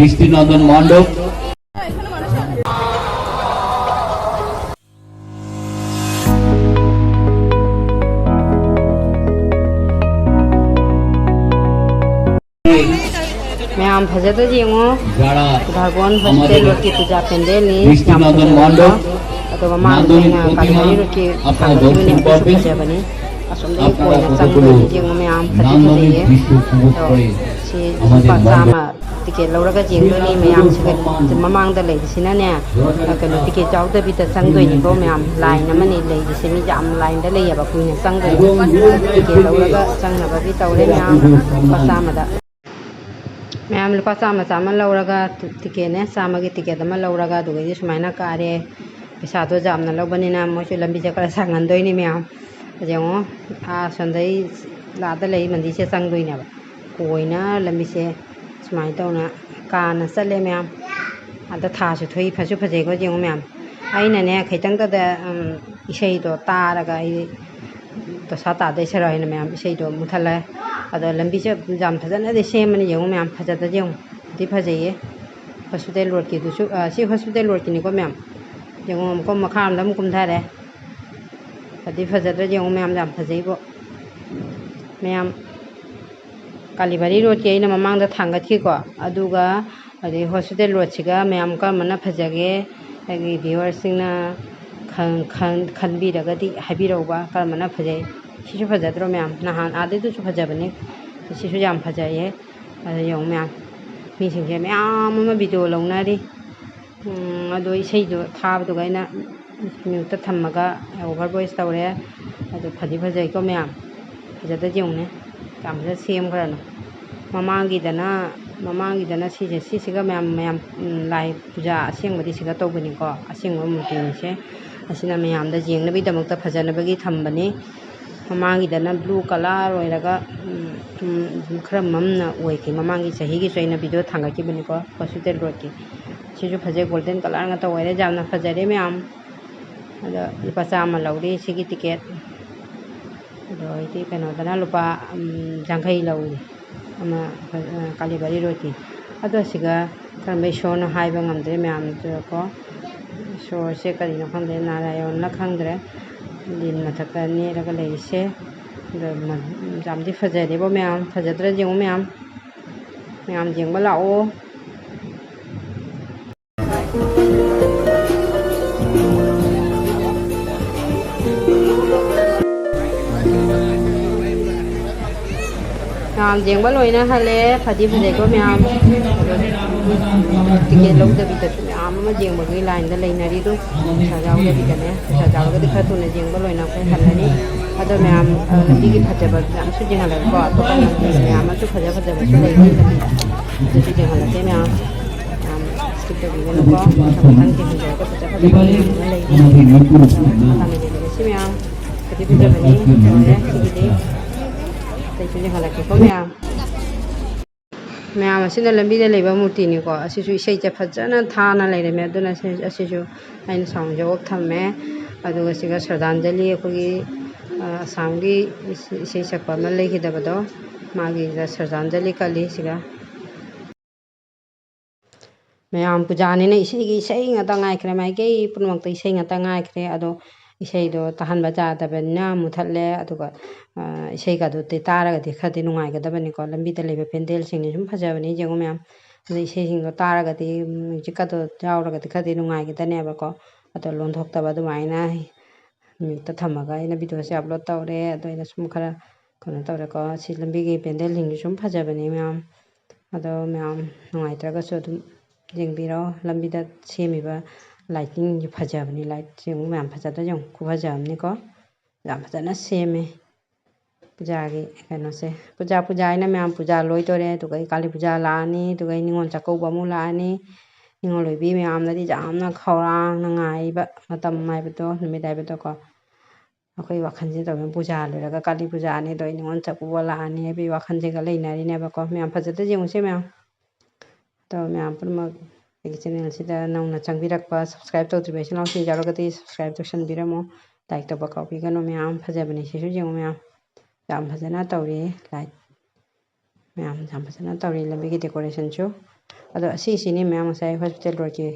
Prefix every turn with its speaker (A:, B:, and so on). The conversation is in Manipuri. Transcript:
A: দৃষ্টিনন্দন মণ্ডপ
B: मैम फजत जेंगो
A: যারা
B: भगवान हॉस्पिटल रोड की पूजा पेंडल ने
A: দৃষ্টিনন্দন মণ্ডপ
B: तो मामा देना कालीबाड़ी रोड की ठाकुर ने कुछ पूजा बनी असुंदर कोई न संग जेंगो मैम फजत ये सी पाचामा टिकेट लौरगा जेंगो नि मैम से ममांग दा लेसिना ने कनो टिकेट चाउदा बिता संगदोइनि को मैम लाइन अमनि लेसिसे मि जाम लाइन दा लेयबा कुइने संगदोइ टिकेट लौरगा संगनबा बि तौरे मैम पाचामा दा मैम लुपा चामा चामा लौरगा टिकेट ने चामा की टिकेट अमा लौरगा दुगै सुमाइना कारे पैसा तो जामना लौबनिना मोइसु लंबी से खरा सांगनदोइनि मैम जेंगो आ संदै लादा लई मंदी से संगदोइनाबा कोइना लंबी से सुमाइ तौना काना चले मैम अदा थासु थोइ फसु फजेको जेंगो मैम आइनाने खैतंग दा इसै तो तारगा आई तो साता दे सराइना मैम इसै तो मुथला अदा लंबी से जाम फजना दे सेमनि जेंगो मैम फजदा जेंगो दी फजेये हॉस्पिटल रोड की दुसु सी हॉस्पिटल रोड की निको मैम जेंगो को मखाम दम कुमधारे अदी फजदा जेंगो मैम जाम फजेइबो मैम कालीबाड़ी रोड के अइना ममांग दा थांगतखिको अदुगा अदे हॉस्पिटल रोड सिगा मैम का मना फजगे अगी व्यूअर्स सिंगना खनबीरगदी हाबिरौबा करमना फजै सिसु फजद्रो मैम नहान आदे दुसु फजबने सिसु जाम फजाये अदे यौ मैम मिसिंगे मैम अमा वीडियो लौनारी अदो इसैदो थाबदो गाइना म्यूट थम्मगा ओवर वॉइस तौरे अदो फदी फजैको मैम फजदा जेउने कामजा सेम खरानो ममांगीदना सिसिगा मैम लाई पूजा असेंबदी सिगा तौबनिको असेंबा मूर्तिनिसे असिना मैम दा जेंगनबीदमक्ता फजनबगी थम्बनी ममांगीदना ब्लू कलर ओइरगा खरा ममना ओइखि ममांगी सहीगी सोइना वीडियो थांगकिबनिको हॉस्पिटल रोड की सिजु फजे गोल्डन कलर ngata ओइरे जामना फजरे मैम अदा लुपा चामा लौरी सिगी टिकेट अदो इति कनोदना लुपा जांखै लौरी अमा कालीबाड़ी रोड की अदो सिगा करमै शोनो हाइबा ngamdre मैम को शो से करिनो खंदे नारायण ला खंद्रे दिन मथका नेरगा लेइसे जामदी फजरेबो मैम फजद्रा जेंगो मैम जेंगबा लाओ मैम जेंगबा लोइना हले फदी फजेको मैम टिकेट लौदबीदा मैम अमा जेंगबगी लाइन दा लेइनारिदो पैसा जाउदबीदाने पैसा जाउगदी खरा थुना जेंगबा लोइना खै हल्लानी अदो मैम लंबीगी फजबा मैमसु जेंगलाको अतोपा मैम अतु फजा फजबसु लेइनी दुसु जेंगलाते मैम स्किप तौबीगनुको संथान के हिजाको फजा फजबा लेइनी तामिनेलगसि मैम फदी फजबनी तौरे सिगिदि तैसु जेंगलाकेको मैम असिना लंबीदा लेबा मूर्तिनिको असिसु इसैचे फजना थाना लेरमे अदुना असिसु आइन साउंड जवाब थम्मे अदुगा सिगा श्रद्धांजलि अखोगी आसामगी इसै सकपा अमा लेखिदबदो मागी श्रद्धांजलि कली सिगा मैम पूजानिना इसैगी इसै ngata ngaikre माइके पुनमक्ता इसै ngata ngaikre अदो इसैदो तहनबा जादबना मुथले अदुगा इसैगादो ते तारगदि खदि नुंगाइगदबनिको लंबीदा लेबा पेंडेल सिंगनि सुम फजबनि जेंगो मैम अदो इसैसिंगो तारगदि म्यूजिकगादो जाउरगदि खदि नुंगाइगदनेबको अदो लोंथोक्तबा दुमाइना म्यूट थम्मगा इना वीडियो से अपलोड तौरे अदो इना सुम खरा कनो तौरेको सि लंबीगी पेंडेल सिंगनि सुम फजबनि मैम अदो मैम नुंगाइत्रगसु अदुम जेंबिरो लंबीदा सेमिबा लाइटिंग फजबनी लाइट जेंगो मैम फजदा जेंगो खुफजबनिको जाम फजना सेमे पूजागी कनो से पूजा आइना मैम पूजा लोइतोरे दुगै काली पूजा लानी दुगै निंगोन चाकौबा मु लानी निंगोन लोइबी मैम नदी जामना खौरांग नंगाइबा मतम माइबतो नुमित आइबतो अखोई वाखनजे तौबे पूजा लोइरगा काली पूजा आनी दो निंगोन चाकौबा लानी बे वाखनजेगा लेइनारिनेबको मैम फजदा जेंगोसे मैम तो मैम पुनमक चैनल सिदा नौना चंगबिरक्पा सब्सक्राइब तौद्रिबैसे लाउसी जाउरगदि सब्सक्राइब तौसनबिरमो लाइक तौबा काउबिगनो मैम फजबनि सिसु जेंगो मैम जाम फजना तौरी लाइक ꯃꯌꯥꯝ ꯌꯥꯝ ꯐꯖꯅ ꯇꯧꯔꯤ ꯂꯝꯕꯤꯒꯤ ꯗꯦꯀꯣꯔꯦꯁꯟꯁꯨ ꯑꯗꯣ ꯑꯁꯤꯁꯤꯅꯤ ꯃꯌꯥꯝ ꯉꯁꯥꯏ ꯍꯣꯁꯄꯤꯇꯥꯜ ꯔꯣꯗꯀꯤ